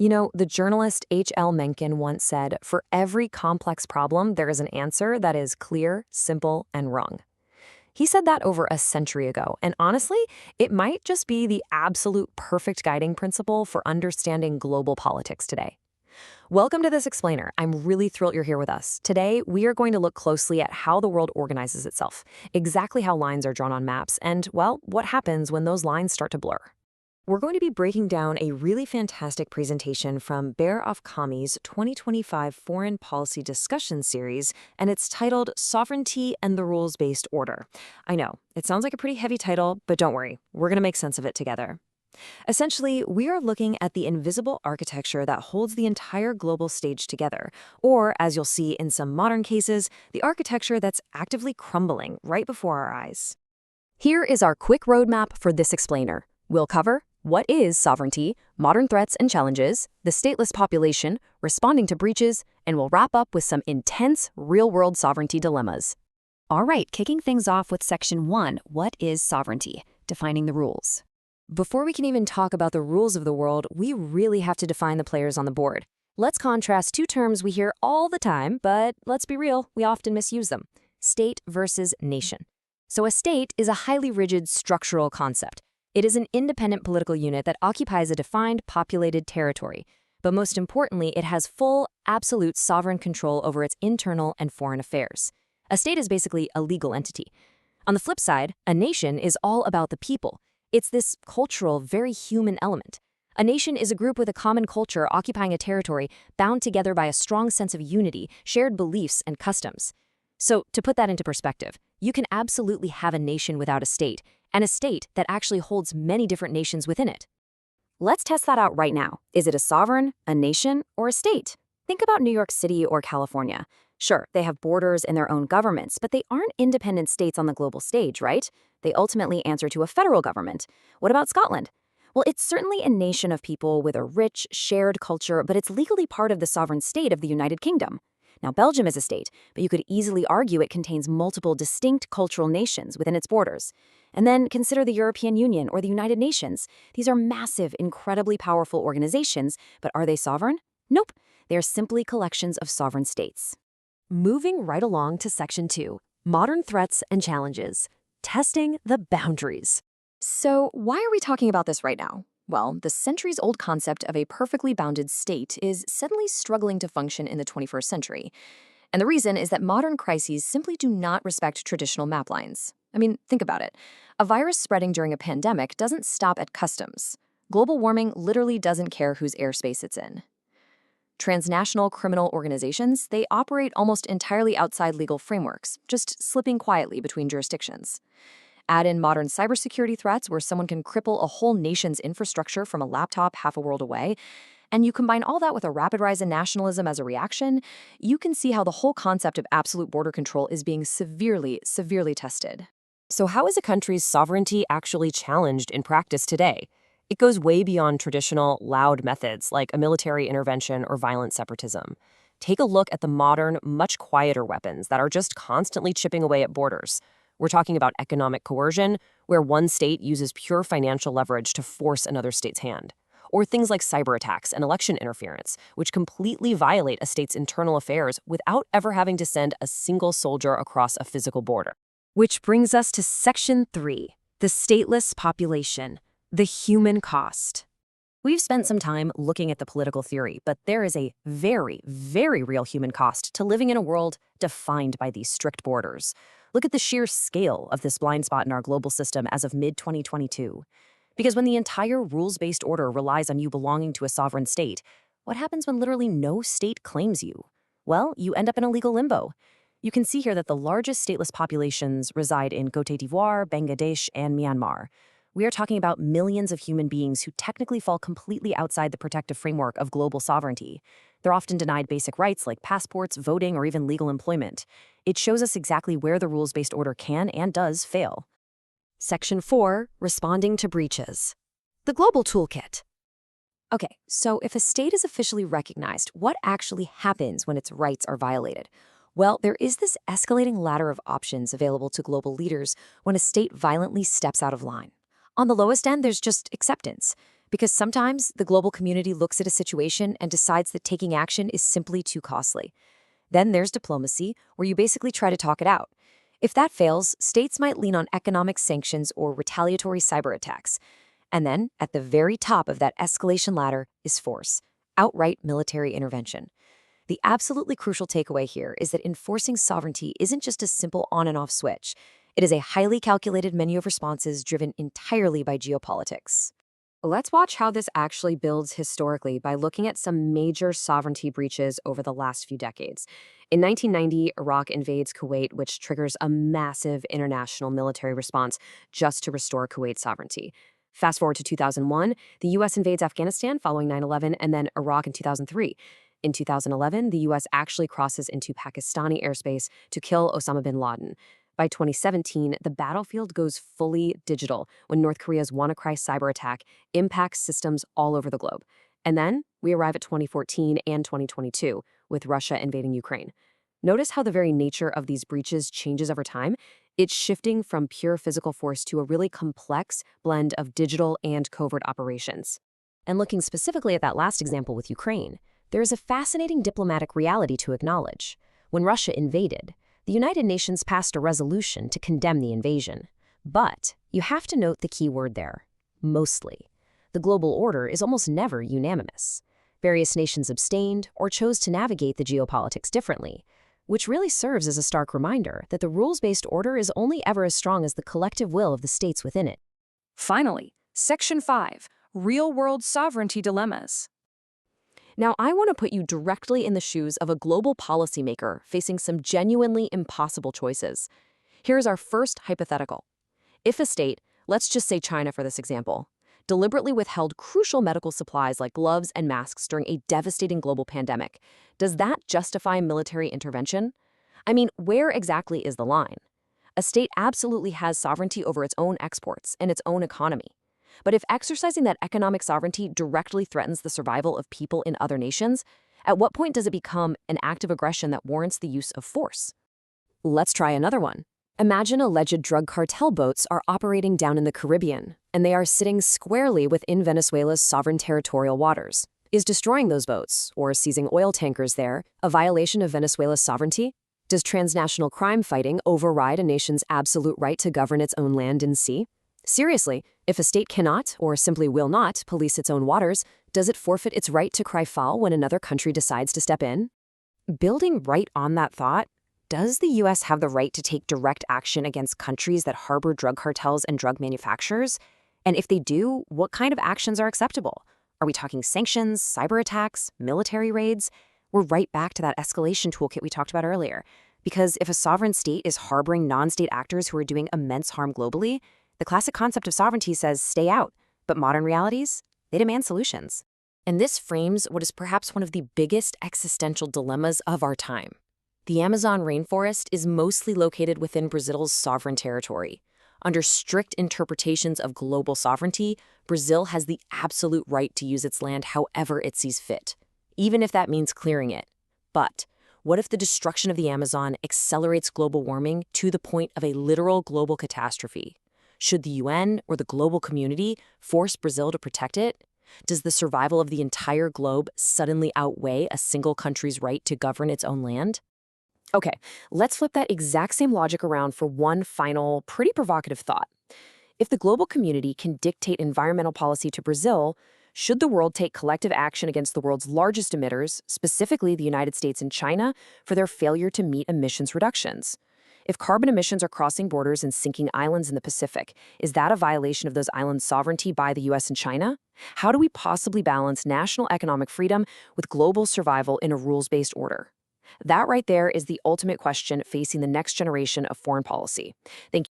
You know, the journalist H.L. Mencken once said, "For every complex problem, there is an answer that is clear, simple, and wrong." He said that over a century ago, and honestly, it might just be the absolute perfect guiding principle for understanding global politics today. Welcome to This Explainer. I'm really thrilled you're here with us. Today, we are going to look closely at how the world organizes itself, exactly how lines are drawn on maps, and, well, what happens when those lines start to blur. We're going to be breaking down a really fantastic presentation from Bear Afkhami's 2025 Foreign Policy Discussion Series, and it's titled Sovereignty and the Rules-Based Order. I know, it sounds like a pretty heavy title, but don't worry, we're going to make sense of it together. Essentially, we are looking at the invisible architecture that holds the entire global stage together, or, as you'll see in some modern cases, the architecture that's actively crumbling right before our eyes. Here is our quick roadmap for This Explainer. We'll cover what is sovereignty, modern threats and challenges, the stateless population, responding to breaches, and we'll wrap up with some intense, real-world sovereignty dilemmas. All right, kicking things off with Section 1, what is sovereignty? Defining the rules. Before we can even talk about the rules of the world, we really have to define the players on the board. Let's contrast two terms we hear all the time, but let's be real, we often misuse them. State versus nation. So a state is a highly rigid structural concept. It is an independent political unit that occupies a defined, populated territory. But most importantly, it has full, absolute sovereign control over its internal and foreign affairs. A state is basically a legal entity. On the flip side, a nation is all about the people. It's this cultural, very human element. A nation is a group with a common culture occupying a territory bound together by a strong sense of unity, shared beliefs, and customs. So, to put that into perspective, you can absolutely have a nation without a state, and a state that actually holds many different nations within it. Let's test that out right now. Is it a sovereign, a nation, or a state? Think about New York City or California. Sure, they have borders and their own governments, but they aren't independent states on the global stage, right? They ultimately answer to a federal government. What about Scotland? Well, it's certainly a nation of people with a rich, shared culture, but it's legally part of the sovereign state of the United Kingdom. Now, Belgium is a state, but you could easily argue it contains multiple distinct cultural nations within its borders. And then consider the European Union or the United Nations. These are massive, incredibly powerful organizations, but are they sovereign? Nope. They are simply collections of sovereign states. Moving right along to Section 2, Modern Threats and Challenges. Testing the boundaries. So why are we talking about this right now? Well, the centuries-old concept of a perfectly bounded state is suddenly struggling to function in the 21st century. And the reason is that modern crises simply do not respect traditional map lines. I mean, think about it. A virus spreading during a pandemic doesn't stop at customs. Global warming literally doesn't care whose airspace it's in. Transnational criminal organizations, they operate almost entirely outside legal frameworks, just slipping quietly between jurisdictions. Add in modern cybersecurity threats where someone can cripple a whole nation's infrastructure from a laptop half a world away, and you combine all that with a rapid rise in nationalism as a reaction, you can see how the whole concept of absolute border control is being severely, severely tested. So how is a country's sovereignty actually challenged in practice today? It goes way beyond traditional, loud methods like a military intervention or violent separatism. Take a look at the modern, much quieter weapons that are just constantly chipping away at borders. We're talking about economic coercion, where one state uses pure financial leverage to force another state's hand. Or things like cyber attacks and election interference, which completely violate a state's internal affairs without ever having to send a single soldier across a physical border. Which brings us to Section 3, the stateless population, the human cost. We've spent some time looking at the political theory, but there is a very, very real human cost to living in a world defined by these strict borders. Look at the sheer scale of this blind spot in our global system as of mid-2022. Because when the entire rules-based order relies on you belonging to a sovereign state, what happens when literally no state claims you? Well, you end up in a legal limbo. You can see here that the largest stateless populations reside in Côte d'Ivoire, Bangladesh, and Myanmar. We are talking about millions of human beings who technically fall completely outside the protective framework of global sovereignty. They're often denied basic rights like passports, voting, or even legal employment. It shows us exactly where the rules-based order can and does fail. Section 4, Responding to Breaches. The Global Toolkit. Okay, so if a state is officially recognized, what actually happens when its rights are violated? Well, there is this escalating ladder of options available to global leaders when a state violently steps out of line. On the lowest end, there's just acceptance. Because sometimes the global community looks at a situation and decides that taking action is simply too costly. Then there's diplomacy, where you basically try to talk it out. If that fails, states might lean on economic sanctions or retaliatory cyber attacks. And then, at the very top of that escalation ladder is force, outright military intervention. The absolutely crucial takeaway here is that enforcing sovereignty isn't just a simple on and off switch. It is a highly calculated menu of responses driven entirely by geopolitics. Let's watch how this actually builds historically by looking at some major sovereignty breaches over the last few decades. In 1990, Iraq invades Kuwait, which triggers a massive international military response just to restore Kuwait's sovereignty. Fast forward to 2001, the U.S. invades Afghanistan following 9/11, and then Iraq in 2003. In 2011, the U.S. actually crosses into Pakistani airspace to kill Osama bin Laden. By 2017, the battlefield goes fully digital when North Korea's WannaCry cyber attack impacts systems all over the globe. And then we arrive at 2014 and 2022 with Russia invading Ukraine. Notice how the very nature of these breaches changes over time. It's shifting from pure physical force to a really complex blend of digital and covert operations. And looking specifically at that last example with Ukraine, there is a fascinating diplomatic reality to acknowledge. When Russia invaded, the United Nations passed a resolution to condemn the invasion. But you have to note the key word there: mostly. The global order is almost never unanimous. Various nations abstained or chose to navigate the geopolitics differently, which really serves as a stark reminder that the rules-based order is only ever as strong as the collective will of the states within it. Finally, Section 5, Real-World Sovereignty Dilemmas. Now, I want to put you directly in the shoes of a global policymaker facing some genuinely impossible choices. Here's our first hypothetical. If a state, let's just say China for this example, deliberately withheld crucial medical supplies like gloves and masks during a devastating global pandemic, does that justify military intervention? I mean, where exactly is the line? A state absolutely has sovereignty over its own exports and its own economy. But if exercising that economic sovereignty directly threatens the survival of people in other nations, at what point does it become an act of aggression that warrants the use of force? Let's try another one. Imagine alleged drug cartel boats are operating down in the Caribbean, and they are sitting squarely within Venezuela's sovereign territorial waters. Is destroying those boats, or seizing oil tankers there, a violation of Venezuela's sovereignty? Does transnational crime fighting override a nation's absolute right to govern its own land and sea? Seriously, if a state cannot, or simply will not, police its own waters, does it forfeit its right to cry foul when another country decides to step in? Building right on that thought, does the U.S. have the right to take direct action against countries that harbor drug cartels and drug manufacturers? And if they do, what kind of actions are acceptable? Are we talking sanctions, cyber attacks, military raids? We're right back to that escalation toolkit we talked about earlier. Because if a sovereign state is harboring non-state actors who are doing immense harm globally, the classic concept of sovereignty says stay out, but modern realities, they demand solutions. And this frames what is perhaps one of the biggest existential dilemmas of our time. The Amazon rainforest is mostly located within Brazil's sovereign territory. Under strict interpretations of global sovereignty, Brazil has the absolute right to use its land however it sees fit, even if that means clearing it. But what if the destruction of the Amazon accelerates global warming to the point of a literal global catastrophe? Should the UN or the global community force Brazil to protect it? Does the survival of the entire globe suddenly outweigh a single country's right to govern its own land? Okay, let's flip that exact same logic around for one final, pretty provocative thought. If the global community can dictate environmental policy to Brazil, should the world take collective action against the world's largest emitters, specifically the United States and China, for their failure to meet emissions reductions? If carbon emissions are crossing borders and sinking islands in the Pacific, is that a violation of those islands' sovereignty by the US and China? How do we possibly balance national economic freedom with global survival in a rules-based order? That right there is the ultimate question facing the next generation of foreign policy. Thank